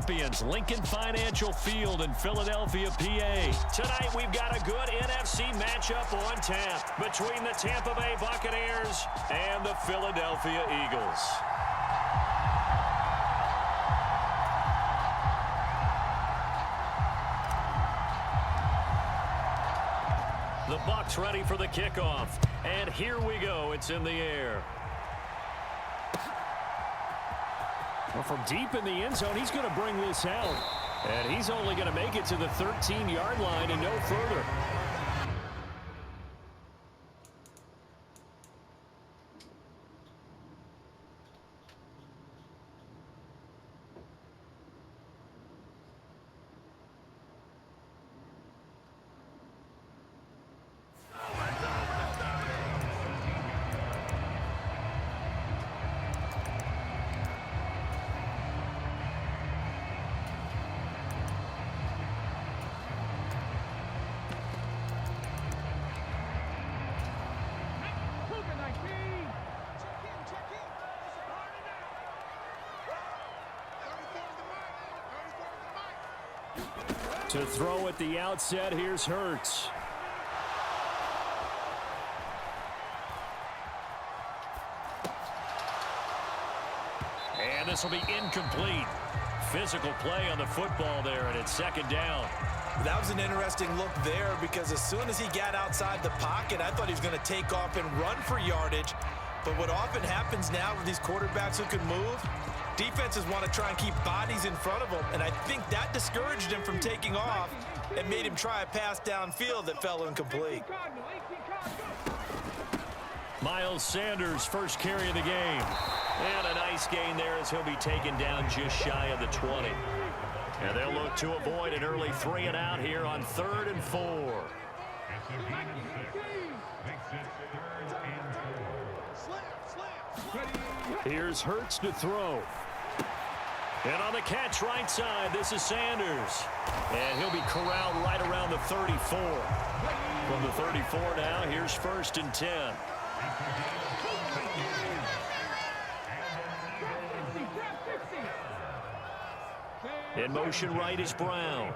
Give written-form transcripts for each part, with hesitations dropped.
champions, Lincoln Financial Field in Philadelphia, PA. Tonight we've got a good NFC matchup on tap between the Tampa Bay Buccaneers and the Philadelphia Eagles. The Bucs ready for the kickoff. And here we go. It's in the air. Well, from deep in the end zone, he's going to bring this out. And he's only going to make it to the 13-yard line and no further. To throw at the outset, here's Hurts. And this will be incomplete. Physical play on the football there, and it's second down. That was an interesting look there because as soon as he got outside the pocket, I thought he was going to take off and run for yardage. But what often happens now with these quarterbacks who can move, defenses want to try and keep bodies in front of them, and I think that discouraged him from taking off and made him try a pass downfield that fell incomplete. Miles Sanders, first carry of the game. And a nice gain there as he'll be taken down just shy of the 20. And they'll look to avoid an early 3 and out here on 3rd and 4. Here's Hurts to throw. And on the catch right side, this is Sanders. And he'll be corralled right around the 34. From the 34 now, here's 1st and 10. In motion right is Brown.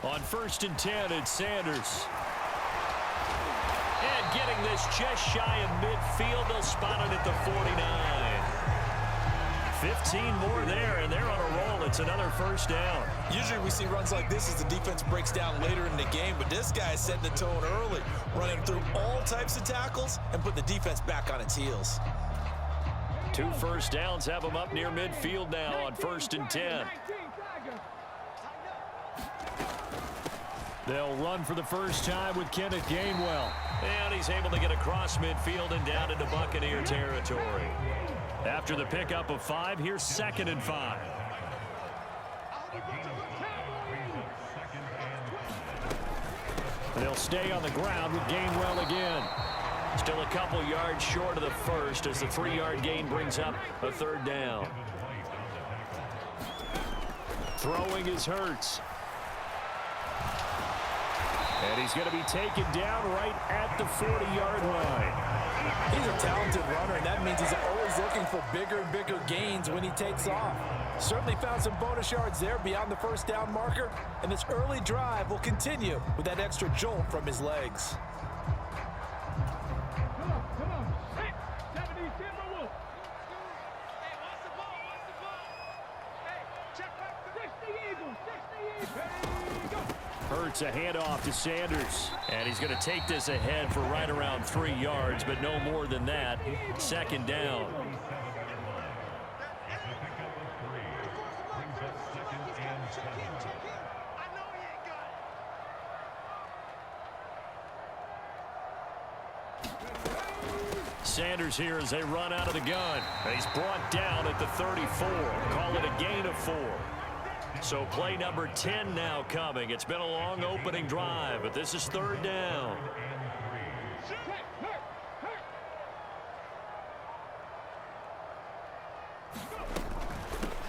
On 1st and 10, it's Sanders. And getting this just shy of midfield, they'll spot it at the 49. 15 more there, and they're on a roll. It's another first down. Usually we see runs like this as the defense breaks down later in the game, but this guy is setting the tone early, running through all types of tackles and put the defense back on its heels. 2 first downs have them up near midfield now on 1st and 10. They'll run for the first time with Kenneth Gainwell. And he's able to get across midfield and down into Buccaneer territory. After the pickup of 5, here's 2nd and 5. They'll stay on the ground with Gainwell again. Still a couple yards short of the first as the 3-yard gain brings up a 3rd down. Throwing is Hurts. And he's going to be taken down right at the 40-yard line. He's a talented runner, and that means he's always looking for bigger and bigger gains when he takes off. Certainly found some bonus yards there beyond the first down marker, and this early drive will continue with that extra jolt from his legs. Hurts a handoff to Sanders. And he's going to take this ahead for right around 3 yards, but no more than that. 2nd down. Sanders here as they run out of the gun. And he's brought down at the 34. Call it a gain of 4. So play number 10 now coming. It's been a long opening drive, but this is 3rd down.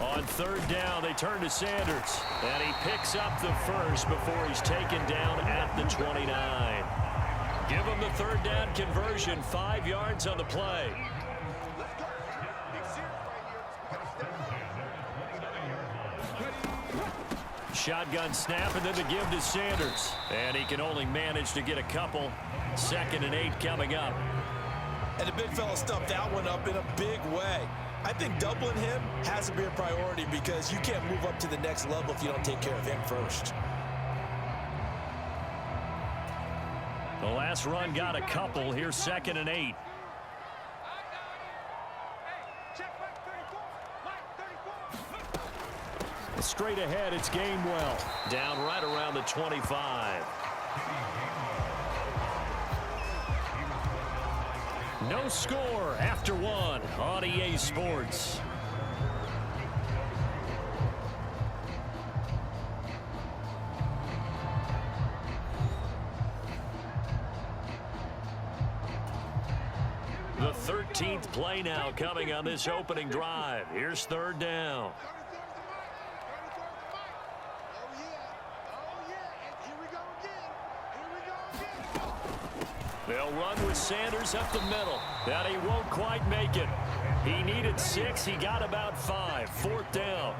On third down, they turn to Sanders. And he picks up the first before he's taken down at the 29. Give him the third down conversion, 5 yards on the play. Shotgun snap, and then the give to Sanders. And he can only manage to get a couple. 2nd and 8 coming up. And the big fella stuffed that one up in a big way. I think doubling him has to be a priority because you can't move up to the next level if you don't take care of him first. The last run got a couple. Here's 2nd and 8. Straight ahead, it's Gainwell. Down right around the 25. No score after 1 on EA Sports. The 13th play now coming on this opening drive. Here's third down. They'll run with Sanders up the middle. And he won't quite make it. He needed 6. He got about 5. 4th down.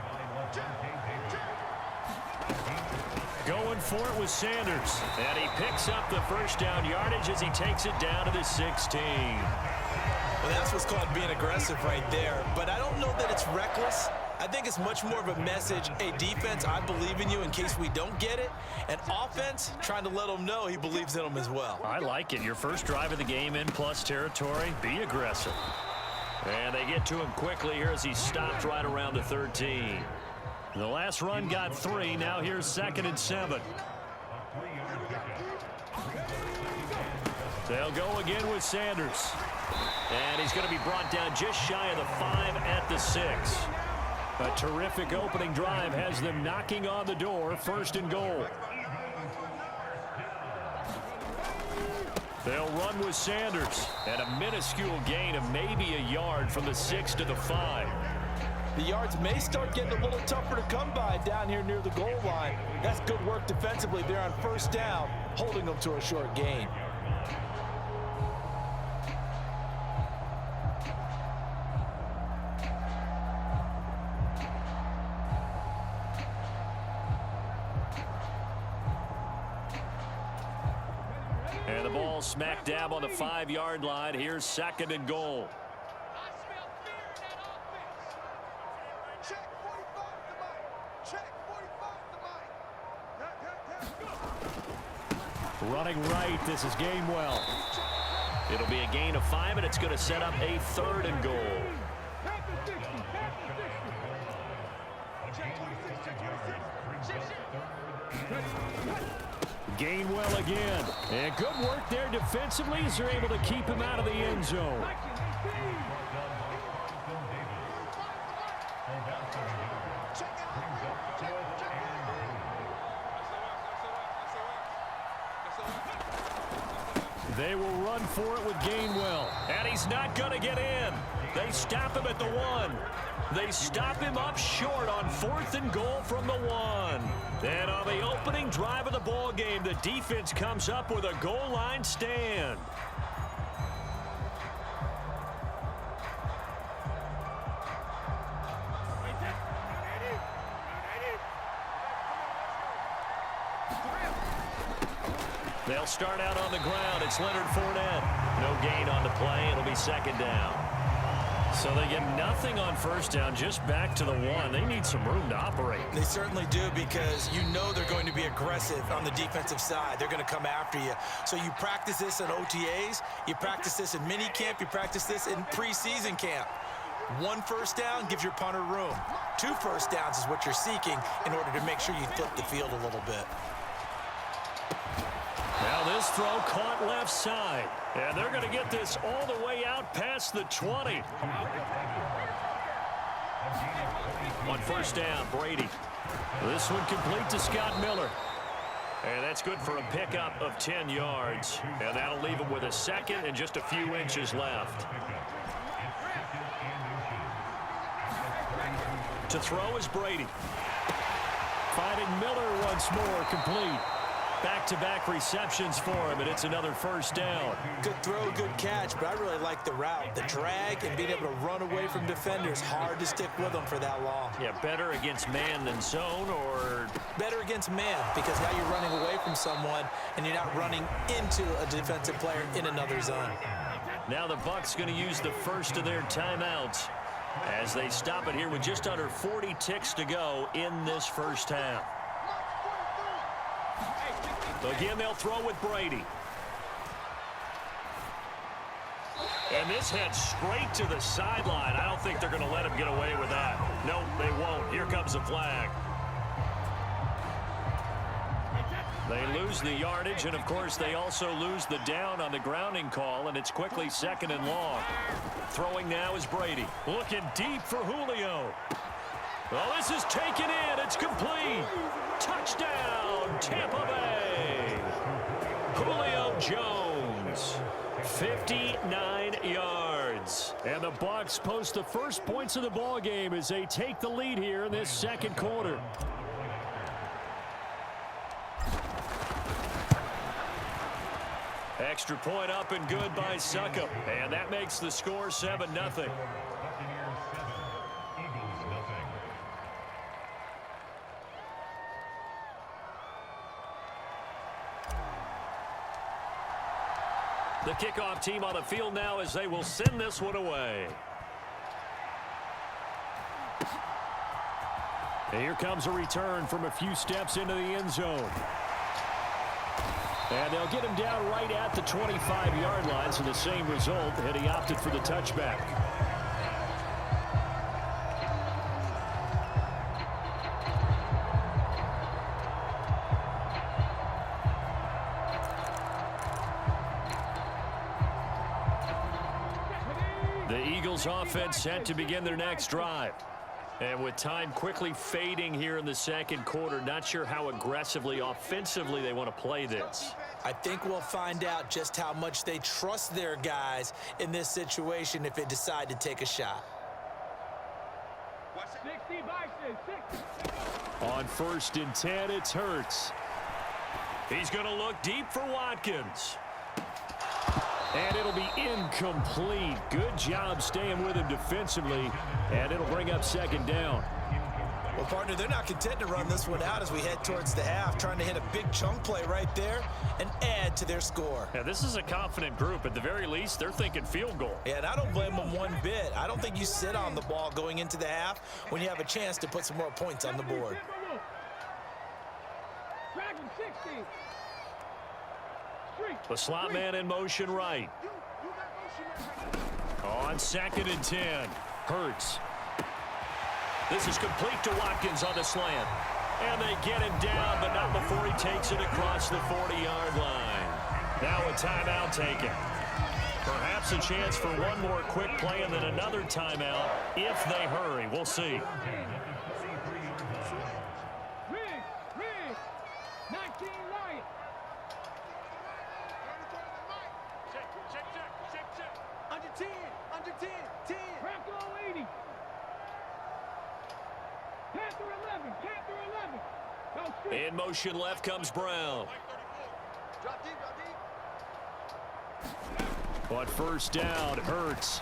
Going for it with Sanders. And he picks up the first down yardage as he takes it down to the 16. Well, that's what's called being aggressive right there. But I don't know that it's reckless. I think it's much more of a message, hey, defense, I believe in you in case we don't get it. And offense, trying to let them know he believes in them as well. I like it. Your first drive of the game in plus territory. Be aggressive. And they get to him quickly here as he stopped right around the 13. The last run got 3. Now here's 2nd and 7. They'll go again with Sanders. And he's going to be brought down just shy of the 5 at the 6. A terrific opening drive has them knocking on the door. 1st and goal. They'll run with Sanders. And a minuscule gain of maybe a yard from the 6 to the 5. The yards may start getting a little tougher to come by down here near the goal line. That's good work defensively there on 1st down, holding them to a short gain. And the ball smack dab on the 5-yard line. Here's 2nd and goal. Running right, this is Gainwell. It'll be a gain of 5, and it's going to set up a 3rd and goal. Gainwell again. And good work there defensively as they're able to keep him out of the end zone. They will run for it with Gainwell. And he's not going to get in. They stop him at the 1. They stop him up short on 4th and goal from the 1. And on the opening drive of the ball game, the defense comes up with a goal line stand. They'll start out on the ground. It's Leonard Fournette. No gain on the play. It'll be 2nd down. So they get nothing on 1st down, just back to the 1. They need some room to operate. They certainly do, because you know they're going to be aggressive on the defensive side. They're going to come after you. So you practice this in OTAs, you practice this in mini camp, you practice this in preseason camp. 1 1st down gives your punter room. 2 1st downs is what you're seeking in order to make sure you flip the field a little bit. Now this throw caught left side. And they're going to get this all the way out past the 20. On 1st down, Brady. This one complete to Scott Miller. And that's good for a pickup of 10 yards. And that'll leave him with a 2nd and just a few inches left. To throw is Brady. Finding Miller once more, complete. Back-to-back receptions for him, and it's another first down. Good throw, good catch, but I really like the route. The drag and being able to run away from defenders. Hard to stick with them for that long. Yeah, better against man than zone, or better against man, because now you're running away from someone and you're not running into a defensive player in another zone. Now the Bucs going to use the first of their timeouts as they stop it here with just under 40 ticks to go in this first half. Again, they'll throw with Brady. And this heads straight to the sideline. I don't think they're going to let him get away with that. Nope, they won't. Here comes a flag. They lose the yardage, and, of course, they also lose the down on the grounding call, and it's quickly 2nd and long. Throwing now is Brady. Looking deep for Julio. Well, this is taken in. It's complete. Touchdown, Tampa Bay. Julio Jones, 59 yards. And the Bucs post the first points of the ball game as they take the lead here in this second quarter. Extra point up and good by Succop. And that makes the score 7-0. The kickoff team on the field now as they will send this one away. And here comes a return from a few steps into the end zone. And they'll get him down right at the 25-yard line, so the same result, and he opted for the touchback. The Eagles offense set to begin their next drive. And with time quickly fading here in the second quarter, not sure how aggressively, offensively they want to play this. I think we'll find out just how much they trust their guys in this situation if they decide to take a shot. 60 Bucs, 60. On 1st and 10, it's Hurts. He's going to look deep for Watkins. And it'll be incomplete. Good job staying with him defensively. And it'll bring up 2nd down. Well, partner, they're not content to run this one out as we head towards the half, trying to hit a big chunk play right there and add to their score. Yeah, this is a confident group. At the very least, they're thinking field goal. Yeah, and I don't blame them one bit. I don't think you sit on the ball going into the half when you have a chance to put some more points on the board. Dragon 60. The slot man in motion right. On 2nd and 10. Hurts. This is complete to Watkins on the slant. And they get him down, but not before he takes it across the 40-yard line. Now a timeout taken. Perhaps a chance for one more quick play and then another timeout if they hurry. We'll see. Rig, 19 Lions. Under 10, 10. Bronco 80. Panther 11. Go straight. In motion left comes Brown. Drop deep. But 1st down, Hurts.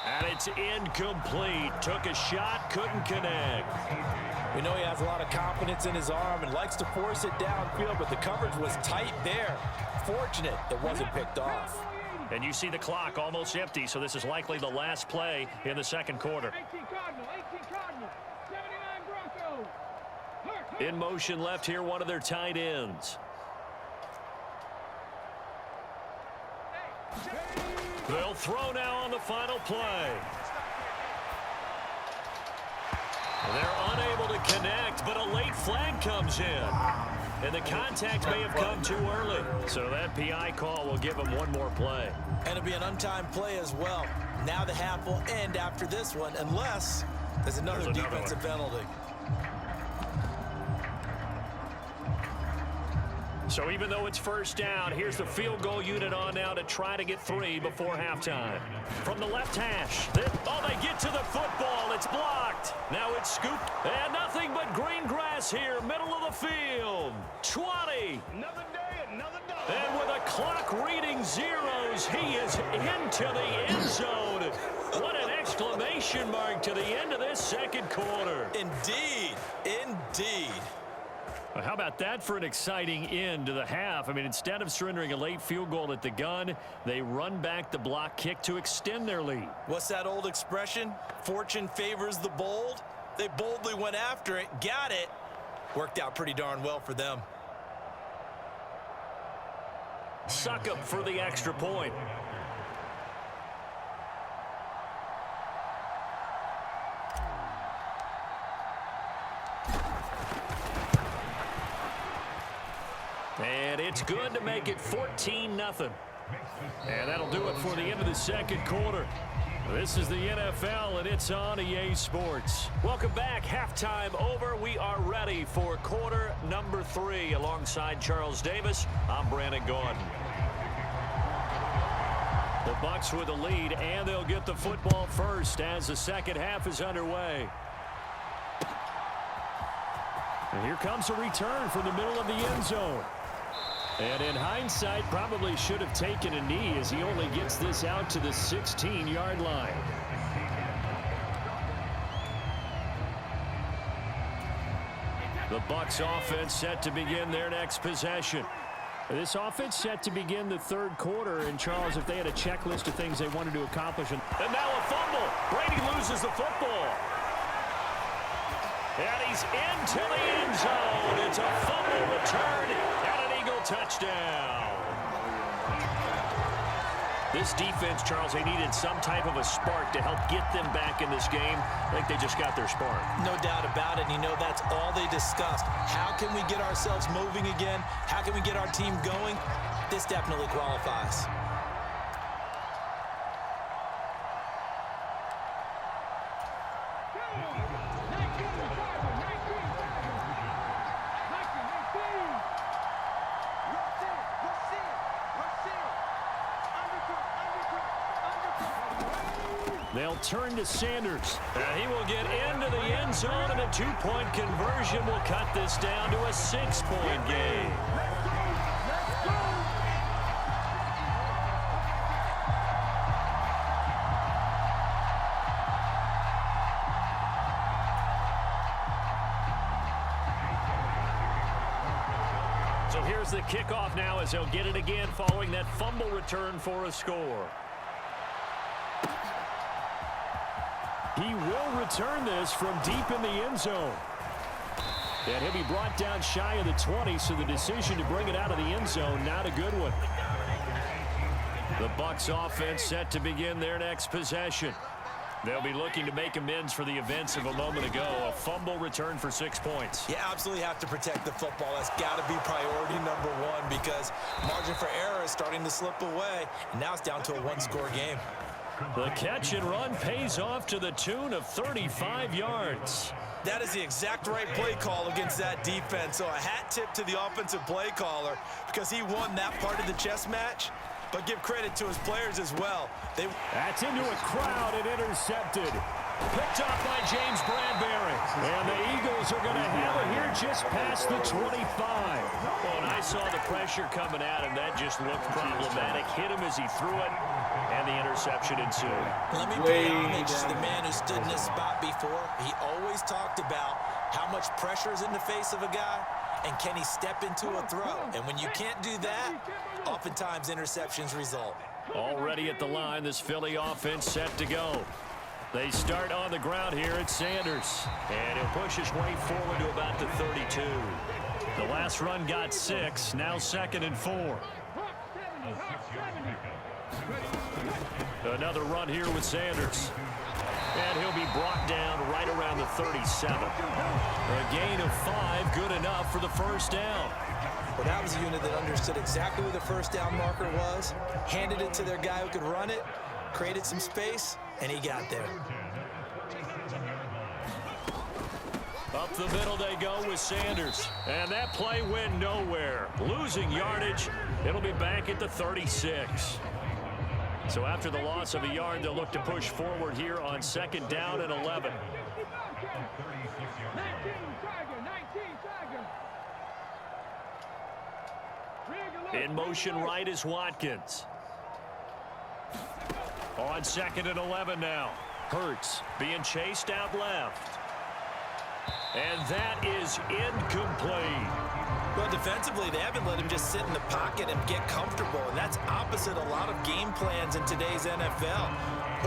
And it's incomplete. Took a shot, couldn't connect. We know he has a lot of confidence in his arm and likes to force it downfield, but the coverage was tight there. Fortunate it wasn't picked off. And you see the clock almost empty, so this is likely the last play in the second quarter. 18 Cardinal, 79 Broncos. Hurt. In motion left here, one of their tight ends. They'll throw now on the final play. They're unable to connect, but a late flag comes in. And the contact may have come too early. So that PI call will give him one more play. And it'll be an untimed play as well. Now the half will end after this one, unless there's another defensive penalty. So even though it's 1st down, here's the field goal unit on now to try to get 3 before halftime. From the left hash. Oh, they this here, middle of the field. 20. Another day, another dollar. And with a clock reading zeros, he is into the end zone. What an exclamation mark to the end of this second quarter. Indeed. Indeed. Well, how about that for an exciting end to the half? I mean, instead of surrendering a late field goal at the gun, they run back the block kick to extend their lead. What's that old expression? Fortune favors the bold. They boldly went after it, got it. Worked out pretty darn well for them. Succop for the extra point. And it's good to make it 14-0. And that'll do it for the end of the second quarter. This is the NFL, and it's on EA Sports. Welcome back. Halftime over. We are ready for quarter number 3. Alongside Charles Davis, I'm Brandon Gordon. The Bucs with the lead, and they'll get the football first as the second half is underway. And here comes a return from the middle of the end zone. And in hindsight, probably should have taken a knee as he only gets this out to the 16-yard line. The Bucs offense set to begin their next possession. This offense set to begin the third quarter. And, Charles, if they had a checklist of things they wanted to accomplish. And now a fumble. Brady loses the football. And he's into the end zone. It's a fumble return and an Eagle touchdown. This defense, Charles, they needed some type of a spark to help get them back in this game. I think they just got their spark. No doubt about it. You know, that's all they discussed. How can we get ourselves moving again? How can we get our team going? This definitely qualifies. They'll turn to Sanders. He will get into the end zone, and a two-point conversion will cut this down to a 6-point game. So here's the kickoff now as they'll get it again following that fumble return for a score. He will return this from deep in the end zone. And he'll be brought down shy of the 20, so the decision to bring it out of the end zone, not a good one. The Bucs offense set to begin their next possession. They'll be looking to make amends for the events of a moment ago. A fumble return for 6 points. You absolutely have to protect the football. That's got to be priority number one because margin for error is starting to slip away. And now it's down to a one-score game. The catch and run pays off to the tune of 35 yards. That is the exact right play call against that defense. So a hat tip to the offensive play caller because he won that part of the chess match. But give credit to his players as well. That's into a crowd and intercepted. Picked off by James Bradbury. And the Eagles are going to have it here just past the 25. Well, and I saw the pressure coming at him. That just looked problematic. Hit him as he threw it, and the interception ensued. Let me pay homage to the man who stood in this spot before. He always talked about how much pressure is in the face of a guy, and can he step into a throw? And when you can't do that, oftentimes interceptions result. Already at the line, this Philly offense set to go. They start on the ground here at Sanders. And he'll push his way forward to about the 32. The last run got 6. Now 2nd and 4. Another run here with Sanders. And he'll be brought down right around the 37. A gain of 5, good enough for the first down. Well, that was a unit that understood exactly where the first down marker was, handed it to their guy who could run it, created some space, and he got there. Up the middle they go with Sanders. And that play went nowhere. Losing yardage. It'll be back at the 36. So after the loss of a yard, they'll look to push forward here on 2nd down and 11. In motion right is Watkins. On 2nd and 11 now. Hurts being chased out left. And that is incomplete. Well, defensively, they haven't let him just sit in the pocket and get comfortable, and that's opposite a lot of game plans in today's NFL.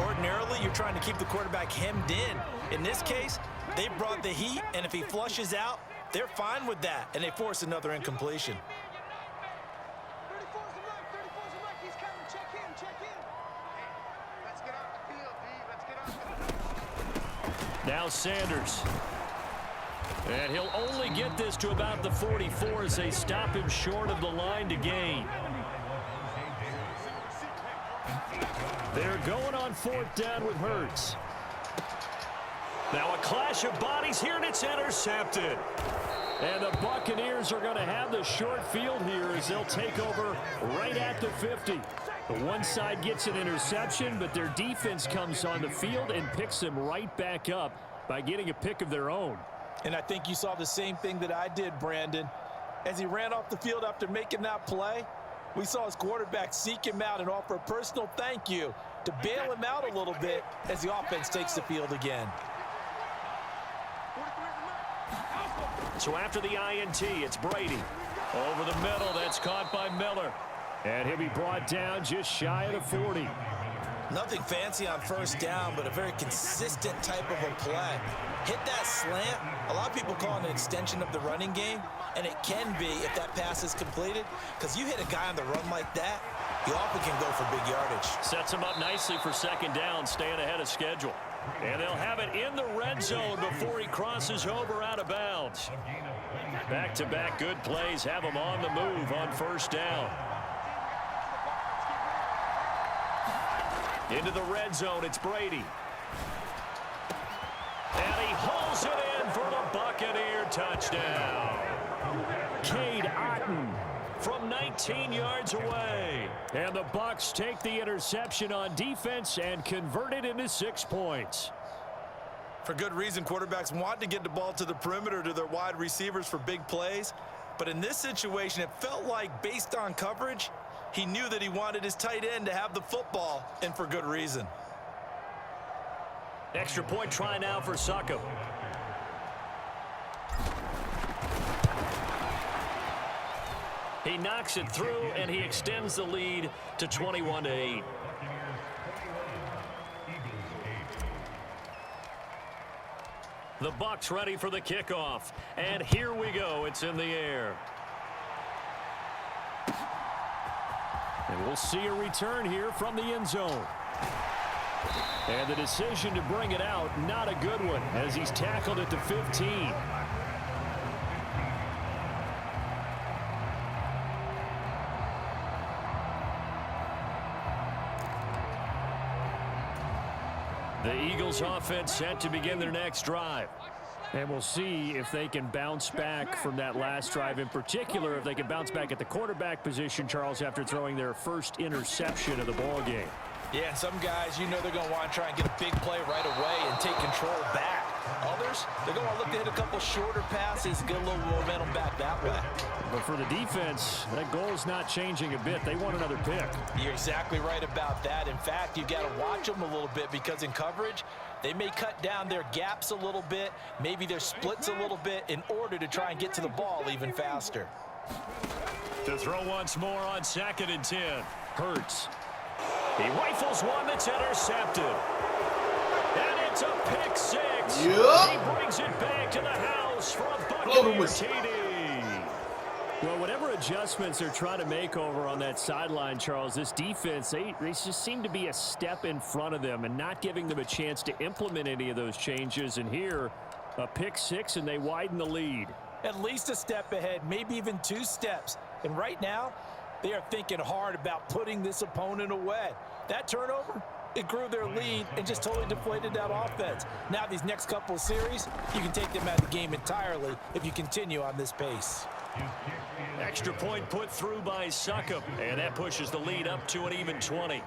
Ordinarily, you're trying to keep the quarterback hemmed in. In this case, they brought the heat, and if he flushes out, they're fine with that, and they force another incompletion. Now Sanders. And he'll only get this to about the 44 as they stop him short of the line to gain. They're going on 4th down with Hurts. Now a clash of bodies here, and it's intercepted. And the Buccaneers are going to have the short field here as they'll take over right at the 50. The one side gets an interception, but their defense comes on the field and picks them right back up by getting a pick of their own. And I think you saw the same thing that I did, Brandon. As he ran off the field after making that play, we saw his quarterback seek him out and offer a personal thank you to bail him out a little bit as the offense takes the field again. So after the INT, it's Brady. Over the middle, that's caught by Miller. And he'll be brought down just shy of the 40. Nothing fancy on 1st down, but a very consistent type of a play. Hit that slant. A lot of people call it an extension of the running game, and it can be if that pass is completed, because you hit a guy on the run like that, you often can go for big yardage. Sets him up nicely for 2nd down, staying ahead of schedule. And they'll have it in the red zone before he crosses over out of bounds. Back-to-back good plays have him on the move on 1st down. Into the red zone, it's Brady. And he hauls it in for the Buccaneer touchdown. Cade Otton from 19 yards away. And the Bucs take the interception on defense and convert it into 6 points. For good reason, quarterbacks want to get the ball to the perimeter to their wide receivers for big plays. But in this situation, it felt like based on coverage, he knew that he wanted his tight end to have the football, and for good reason. Extra point try now for Succop. He knocks it through, and he extends the lead to 21-8. The Bucs ready for the kickoff. And here we go. It's in the air. And we'll see a return here from the end zone. And the decision to bring it out, not a good one, as he's tackled at the 15. The Eagles offense set to begin their next drive. And we'll see if they can bounce back from that last drive. In particular, if they can bounce back at the quarterback position, Charles, after throwing their first interception of the ball game. Yeah, some guys, you know they're going to want to try and get a big play right away and take control back. Others, they're going to look to hit a couple shorter passes, get a little momentum back that way. But for the defense, that goal is not changing a bit. They want another pick. You're exactly right about that. In fact, you've got to watch them a little bit because in coverage, they may cut down their gaps a little bit, maybe their splits a little bit in order to try and get to the ball even faster. To throw once more on 2nd and 10. Hurts. He rifles one that's intercepted. And it's a pick 6. Yep. He brings it back to the house for a Buccaneer TD. Well, whatever adjustments they're trying to make over on that sideline, Charles, this defense, they just seem to be a step in front of them and not giving them a chance to implement any of those changes. And here, a pick 6, and they widen the lead. At least a step ahead, maybe even 2 steps. And right now, they are thinking hard about putting this opponent away. That turnover, it grew their lead and just totally deflated that offense. Now these next couple of series, you can take them out of the game entirely if you continue on this pace. Extra point put through by Succop, and that pushes the lead up to an even 20.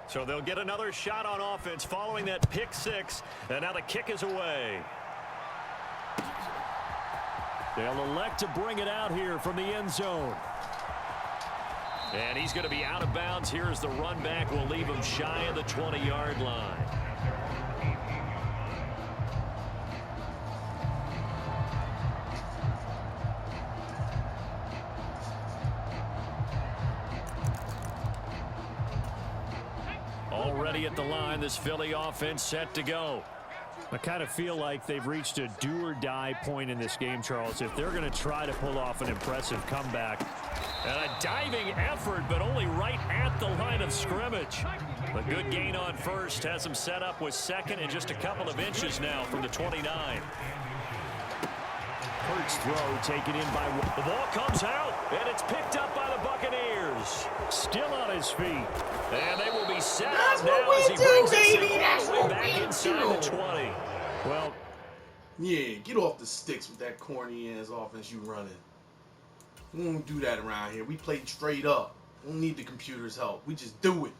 So they'll get another shot on offense following that pick six. And now the kick is away. They'll elect to bring it out here from the end zone. And he's going to be out of bounds. Here's the run back. Will leave him shy of the 20-yard line. Already at the line, this Philly offense set to go. I kind of feel like they've reached a do-or-die point in this game, Charles. If they're going to try to pull off an impressive comeback. And a diving effort, but only right at the line of scrimmage. A good gain on first has him set up with second and just a couple of inches now from the 29. Hurts throw taken in by... The ball comes out, and it's picked up by the Buccaneers. Still on his feet. And they will be set That's up what now we as he do, brings baby. us That's all the way what back we inside the do. 20. Well, Yeah, get off the sticks with that corny-ass offense you running. We don't do that around here. We play straight up. We don't need the computer's help. We just do it.